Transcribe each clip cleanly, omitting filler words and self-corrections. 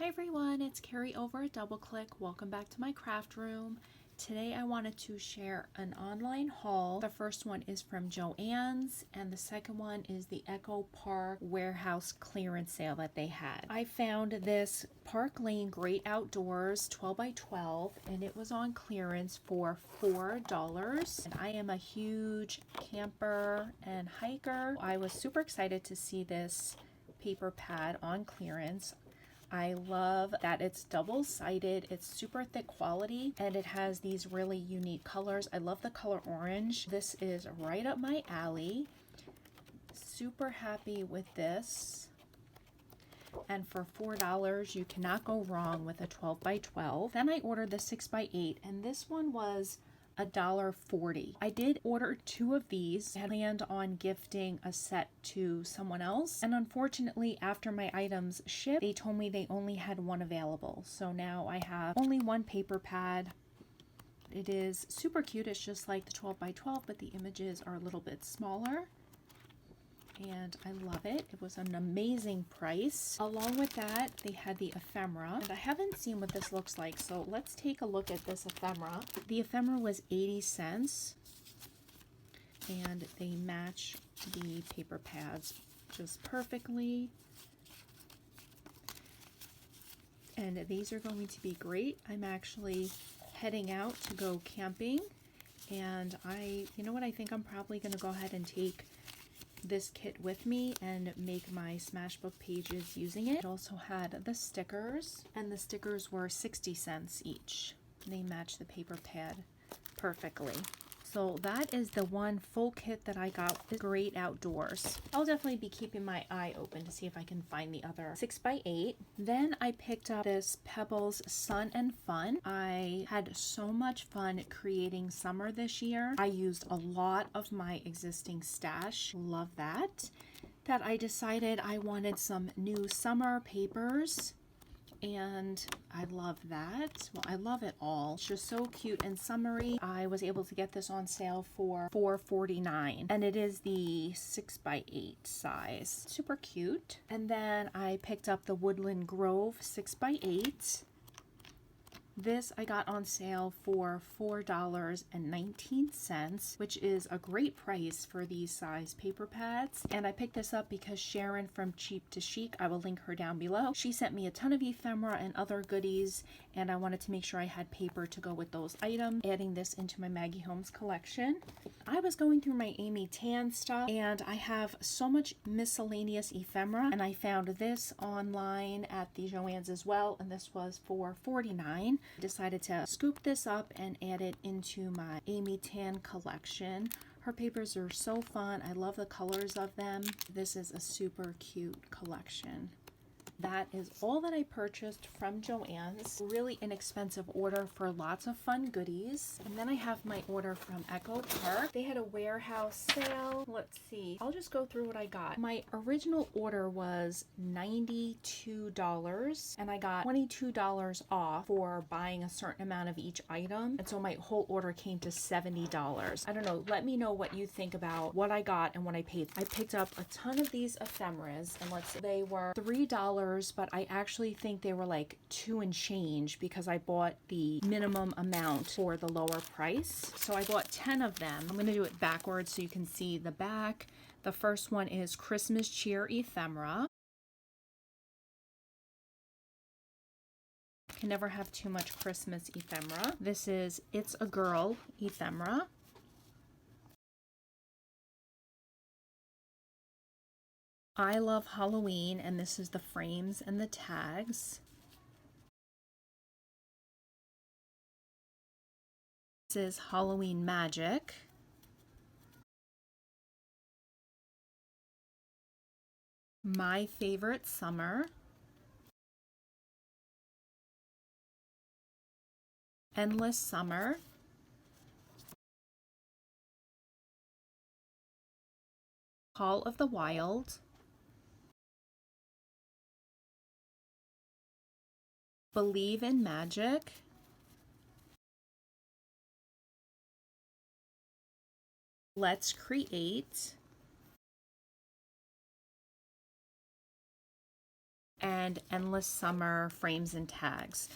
Hi everyone, it's Carrie over at Double Click. Welcome back to my craft room. Today I wanted to share an online haul. The first one is from Joann's and the second one is the Echo Park warehouse clearance sale that they had. I found this Park Lane Great Outdoors 12 by 12 and it was on clearance for $4. And I am a huge camper and hiker. I was super excited to see this paper pad on clearance. I love that it's double-sided, it's super thick quality, and it has these really unique colors. I love the color orange. This is right up my alley. Super happy with this. And for $4, you cannot go wrong with a 12 by 12. Then I ordered the 6 by 8, and this one was $1.40. I did order 2 of these. I had planned on gifting a set to someone else, and unfortunately after my items shipped, they told me they only had 1 available. So now I have only 1 paper pad. It is super cute. It's just like the 12 by 12, but the images are a little bit smaller. And I love it. It was an amazing price. Along with that, they had the ephemera. And I haven't seen what this looks like, so let's take a look at this ephemera. The ephemera was 80 cents. And they match the paper pads just perfectly. And these are going to be great. I'm actually heading out to go camping. And you know what, I think I'm probably going to go ahead and take this kit with me and make my Smashbook pages using it. It also had the stickers, and the stickers were 60 cents each. They match the paper pad perfectly. So that is the one full kit that I got. Great Outdoors. I'll definitely be keeping my eye open to see if I can find the other 6 by 8. Then I picked up this Pebbles Sun and Fun. I had so much fun creating summer this year. I used a lot of my existing stash. Love that. That I decided I wanted some new summer papers. And I love that. Well, I love it all. It's just so cute and summery. I was able to get this on sale for $4.49, and it is the 6 by 8 size. Super cute. And then I picked up the Woodland Grove 6 by 8. This I got on sale for $4.19, which is a great price for these size paper pads. And I picked this up because Sharon from Cheap to Chic, I will link her down below, she sent me a ton of ephemera and other goodies, and I wanted to make sure I had paper to go with those items, adding this into my Maggie Holmes collection. I was going through my Amy Tan stuff, and I have so much miscellaneous ephemera, and I found this online at the Joann's as well, and this was for $49. I decided to scoop this up and add it into my Amy Tan collection. Her papers are so fun. I love the colors of them. This is a super cute collection. That is all that I purchased from Joann's. Really inexpensive order for lots of fun goodies. And then I have my order from Echo Park. They had a warehouse sale. Let's see. I'll just go through what I got. My original order was $92 and I got $22 off for buying a certain amount of each item. And so my whole order came to $70. I don't know. Let me know what you think about what I got and what I paid. I picked up a ton of these ephemeras, and let's see, they were $3, but I actually think they were like $2 and change because I bought the minimum amount for the lower price. So I bought 10 of them. I'm going to do it backwards so you can see the back. The first one is Christmas Cheer Ephemera. Can never have too much Christmas ephemera. This is It's a Girl ephemera. I love Halloween, and this is the frames and the tags. This is Halloween Magic. My Favorite Summer. Endless Summer. Call of the Wild. Believe in Magic. Let's Create. and Endless Summer frames and tags.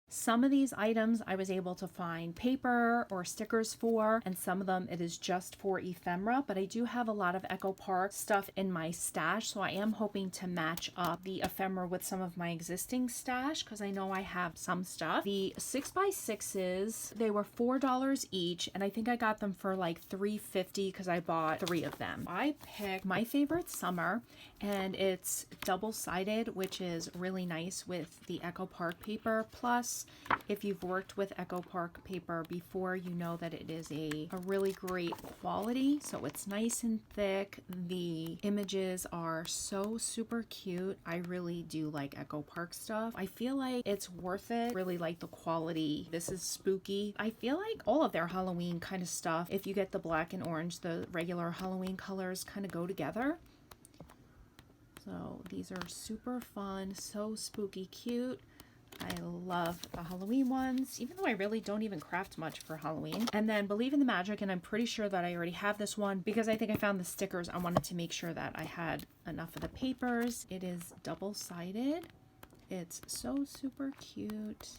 Some of these items I was able to find paper or stickers for, and some of them it is just for ephemera, but I do have a lot of Echo Park stuff in my stash, so I am hoping to match up the ephemera with some of my existing stash because I know I have some stuff. The 6x6s, they were $4 each, and I think I got them for like $3.50 because I bought 3 of them. I picked my favorite summer, and it's double-sided, which is really nice with the Echo Park paper. Plus, if you've worked with Echo Park paper before, you know that it is a really great quality. So it's nice and thick. The images are so super cute. I really do like Echo Park stuff. I feel like it's worth it. Really like the quality. This is spooky. I feel like all of their Halloween kind of stuff, if you get the black and orange, the regular Halloween colors kind of go together. So these are super fun, so spooky cute. I love the Halloween ones, even though I really don't even craft much for Halloween. And then Believe in the Magic, and I'm pretty sure that I already have this one because I think I found the stickers. I wanted to make sure that I had enough of the papers. It is double-sided. It's so super cute.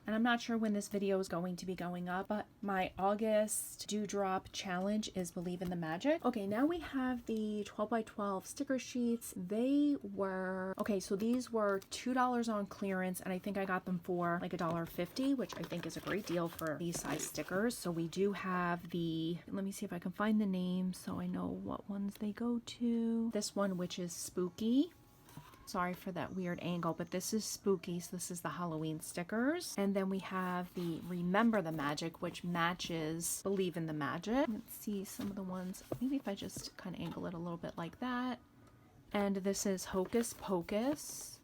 And I'm not sure when this video is going to be going up, but my August Dewdrop challenge is Believe in the Magic. Okay, now we have the 12x12 sticker sheets. They were, okay, so these were $2 on clearance, and I think I got them for like $1.50, which I think is a great deal for these size stickers. So we do have the, let me see if I can find the name so I know what ones they go to. This one, which is Spooky. Sorry for that weird angle, but this is Spooky, so this is the Halloween stickers. And then we have the Remember the Magic, which matches Believe in the Magic. Let's see some of the ones. Maybe if I just kind of angle it a little bit like that. And this is Hocus Pocus.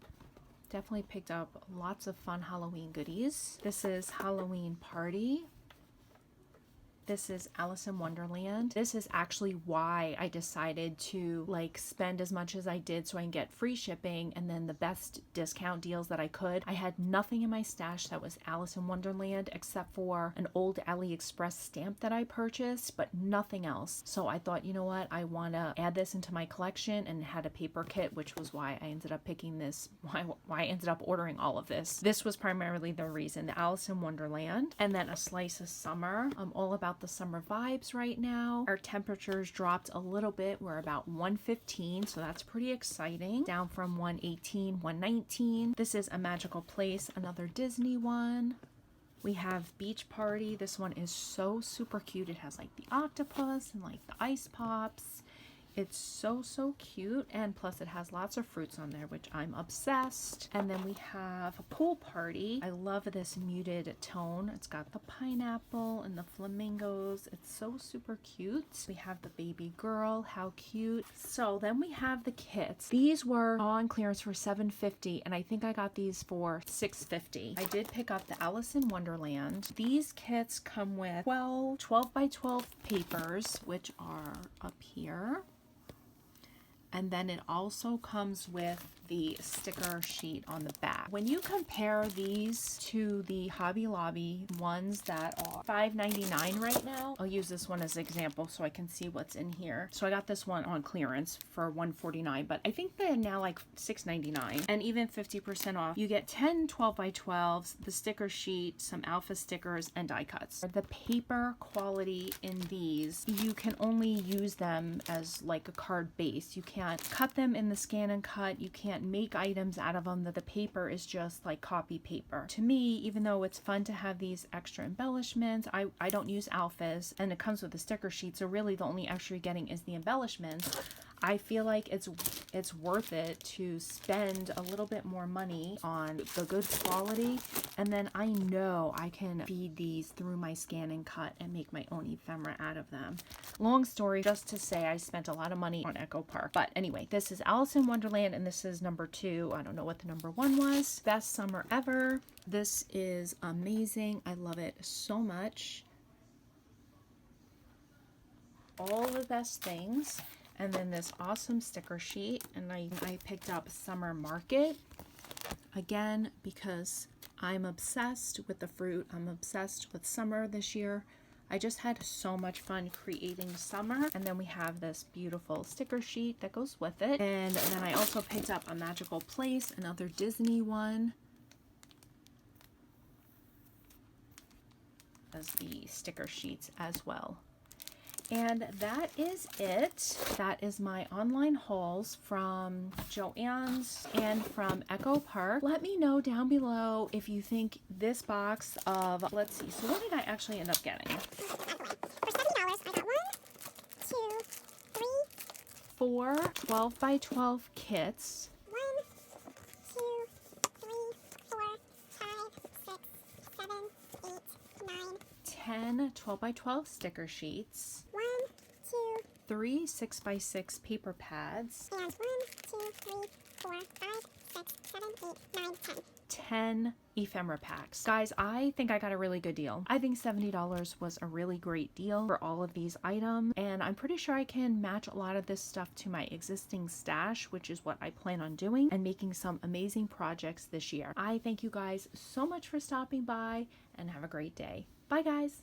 Definitely picked up lots of fun Halloween goodies. This is Halloween Party. This is Alice in Wonderland. This is actually why I decided to like spend as much as I did so I can get free shipping and then the best discount deals that I could. I had nothing in my stash that was Alice in Wonderland except for an old AliExpress stamp that I purchased, but nothing else. So I thought, you know what, I want to add this into my collection, and had a paper kit, which was why I ended up picking this, why I ended up ordering all of this. This was primarily the reason, the Alice in Wonderland. And then A Slice of Summer. I'm all about the summer vibes right now. Our temperatures dropped a little bit. We're about 115, so that's pretty exciting. Down from 118, 119. This is A Magical Place, another Disney one. We have Beach Party. This one is so super cute. It has like the octopus and like the ice pops. It's so, so cute, and plus it has lots of fruits on there, which I'm obsessed. And then we have a Pool Party. I love this muted tone. It's got the pineapple and the flamingos. It's so super cute. We have the baby girl. How cute. So then we have the kits. These were on clearance for $7.50, and I think I got these for $6.50. I did pick up the Alice in Wonderland. These kits come with 12 by 12 papers, which are up here. And then it also comes with the sticker sheet on the back. When you compare these to the Hobby Lobby ones that are $5.99 right now, I'll use this one as an example so I can see what's in here. So I got this one on clearance for $1.49, but I think they're now like $6.99, and even 50% off. You get 10 12 by 12s, the sticker sheet, some alpha stickers, and die cuts. The paper quality in these, you can only use them as like a card base. You can't cut them in the scan and cut. You can't make items out of them. That the paper is just like copy paper. To me, even though it's fun to have these extra embellishments, I don't use alphas, and it comes with a sticker sheet, so really the only extra you're getting is the embellishments. I feel like it's worth it to spend a little bit more money on the good quality, and then I know I can feed these through my scan and cut and make my own ephemera out of them. Long story, just to say I spent a lot of money on Echo Park. But anyway, this is Alice in Wonderland, and this is number 2. I don't know what the number 1 was. Best summer ever. This is amazing. I love it so much. All the best things. And then this awesome sticker sheet, and I picked up Summer Market, again, because I'm obsessed with the fruit. I'm obsessed with summer this year. I just had so much fun creating summer. And then we have this beautiful sticker sheet that goes with it. And then I also picked up a Magical Place, another Disney one, as the sticker sheets as well. And that is it. That is my online hauls from Joann's and from Echo Park. Let me know down below if you think this box of, let's see, so what did I actually end up getting? For $7, I got 1, 2, 3, 4 12 by 12 kits. 1, 2, 3, 4, 5, 6, 7, 8, 9, 10 12 by 12 sticker sheets. 1, 2, 3 6 by 6 paper pads. and 1, 2, 3, 4, 5, 6, 7, 8, 9, 10. 10 ephemera packs. Guys, I think I got a really good deal. I think $70 was a really great deal for all of these items, and I'm pretty sure I can match a lot of this stuff to my existing stash, which is what I plan on doing, and making some amazing projects this year. I thank you guys so much for stopping by, and have a great day. Bye guys!